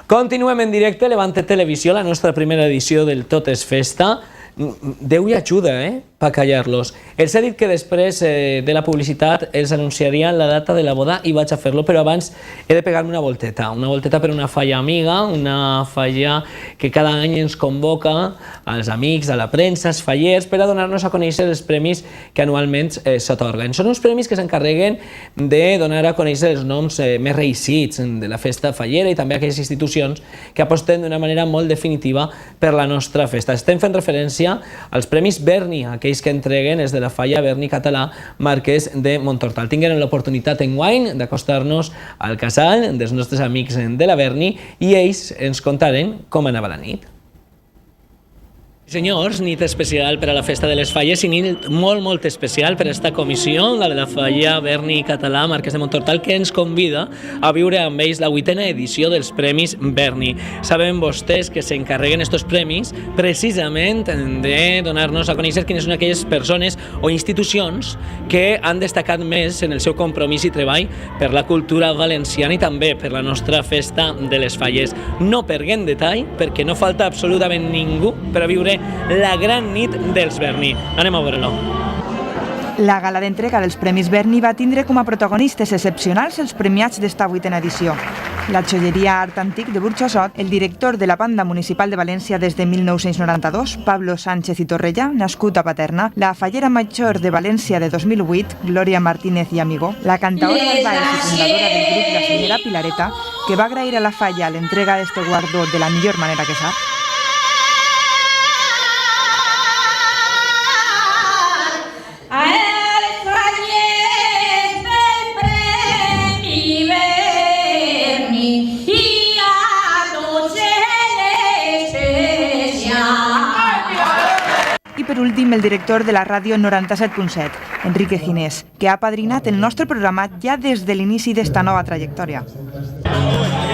Continuem en directe, Levante Televisió, la nostra primera edició del Tot és Festa. Déu i ajuda, per callar-los. Els he dit que després de la publicitat els anunciaria la data de la boda i vaig a fer-lo, però abans he de pegar-me una volteta per una falla amiga, una falla que cada any ens convoca als amics, a la premsa, als fallers, per a donar-nos a conèixer els premis que anualment s'atorguen. Són uns premis que s'encarreguen de donar a conèixer els noms més reeixits de la festa fallera i també aquelles institucions que aposten d'una manera molt definitiva per la nostra festa. Estem fent referència als Premis Berni, aquells que entreguen és de la falla Berni Català Marquès de Montortal. Tinguem l'oportunitat enguany d'acostar-nos al casal dels nostres amics de la Berni i ells ens contaren com anava la nit. Senyors, nit especial per a la Festa de les Falles i nit molt especial per a esta comissió, la de la falla Berni Català Marquès de Montortal, que ens convida a viure amb ells la 8a edició dels Premis Berni. Saben vostès que s'encarreguen estos premis precisament de donar-nos a conèixer quines són aquelles persones o institucions que han destacat més en el seu compromís i treball per la cultura valenciana i també per la nostra Festa de les Falles. No perdem detall, perquè no falta absolutament ningú per a viure la gran nit dels Berni. Anem a veure-lo. La gala d'entrega dels Premis Berni va tindre com a protagonistes excepcionals els premiats d'esta 8a edició. La joieria Art Antic de Burxassot, el director de la Banda Municipal de València des de 1992, Pablo Sánchez i Torrella, nascut a Paterna, la fallera major de València de 2008, Glòria Martínez i Amigó, la cantaora del Baix i fundadora del grup La Senyora Pilareta, que va agrair a la falla l'entrega d'este guardó de la millor manera que sap. Per últim, el director de la ràdio 97.7, Enrique Ginés, que ha apadrinat el nostre programa ja des de l'inici d'esta nova trajectòria.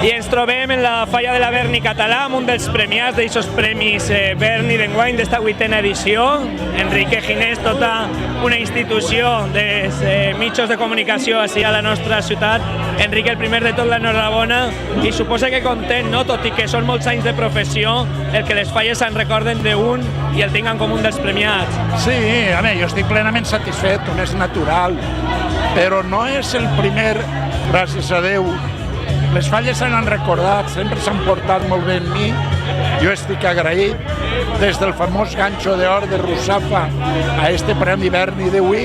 I ens trobem en la falla de la Berni Català, amb un dels premiats d'aquests premis Berni d'enguany d'esta 8a edició. Enrique Ginés, tota una institució dels mitjans de comunicació així a la nostra ciutat. Enrique, el primer de tot, l'enhorabona, i suposa que content, no? Tot i que són molts anys de professió, el que les falles se'n recorden d'un i el tinguen com un dels premiats. Sí, a veure, jo estic plenament satisfet, com és natural, però no és el primer, gràcies a Déu. Les falles se n'han recordat, sempre s'han portat molt bé amb mi, jo estic agraït. Des del famós ganxo d'or de Russafa a este Premi Berni d'avui,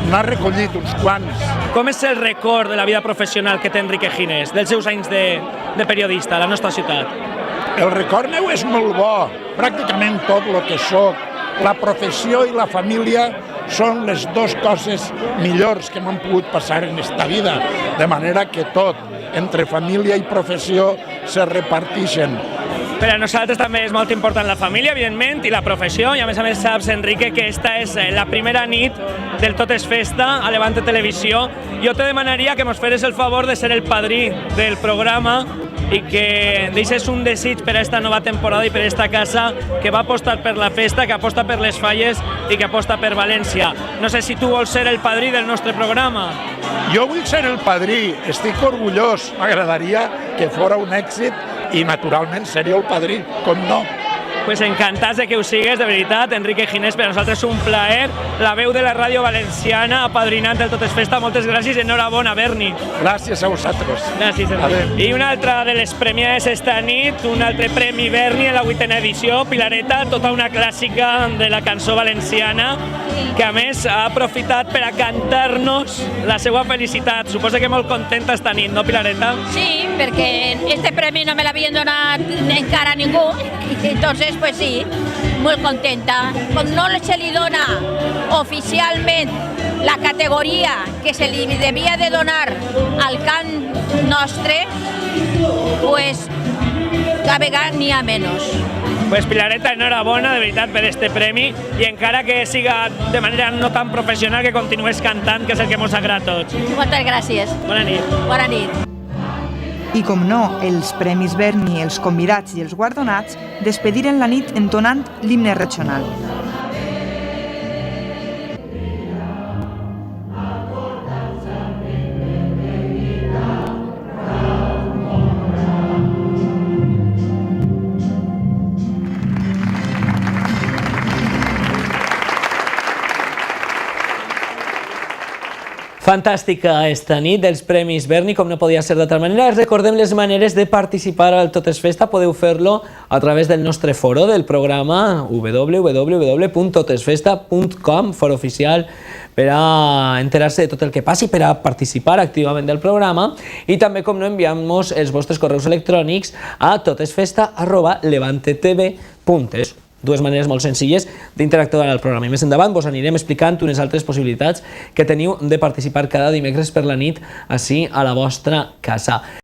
n'ha recollit uns quants. Com és el record de la vida professional que té Enrique Ginés, dels seus anys de periodista a la nostra ciutat? El record meu és molt bo, pràcticament tot el que soc. La professió i la família són les dues coses millors que m'han pogut passar en esta vida, de manera que tot, entre família i professió, se reparteixen. Per a nosaltres també és molt important la família, evidentment, i la professió, i a més saps, Enrique, que esta és la primera nit del Tot és Festa a Levante Televisió. Jo te demanaria que mos feres el favor de ser el padrí del programa i que deixes un desig per a esta nova temporada i per a esta casa que va apostar per la festa, que aposta per les falles i que aposta per València. No sé si tu vols ser el padrí del nostre programa. Jo vull ser el padrí, estic orgullós, m'agradaria que fora un èxit i naturalment seria el padrí, com no. Pues encantats de que ho sigues, de veritat, Enrique Ginés, per a nosaltres és un plaer, la veu de la ràdio valenciana, apadrinant el Tot és Festa. Moltes gràcies i enhorabona, Berni. Gràcies a vosaltres. Gràcies, Enrique. I una altra de les premiades esta nit, un altre Premi Berni en la 8a edició, Pilareta, tota una clàssica de la cançó valenciana, que a més ha aprofitat per a cantar-nos la seva felicitat. Suposa que molt contenta esta nit, no, Pilareta? Sí, perquè este premi no me l'havien donat encara a ningú, entonces pues sí, muy contenta. Com no se li dona oficialment la categoria que se li devia de donar al cant nostre, pues cada vegada n'hi ha menys. Pues Pilareta, enhorabona, de veritat, per este premi, i encara que siga de manera no tan professional, que continues cantant, que és el que ens agrada a tots. Moltes gràcies. Bona nit. Bona nit. I com no, els Premis Berni, els convidats i els guardonats despediren la nit entonant l'himne regional. Fantàstica esta nit dels Premis Berni, com no podia ser d'altra manera. Recordem les maneres de participar al Tot és Festa. Podeu fer-lo a través del nostre foro del programa www.totesfesta.com, foro oficial per a enterar-se de tot el que passi, per a participar activament del programa, i també, com no, enviant-nos els vostres correus electrònics a totesfesta@levantetv.es. Dues maneres molt senzilles d'interactuar al programa. I més endavant vos anirem explicant unes altres possibilitats que teniu de participar cada dimecres per la nit ací a la vostra casa.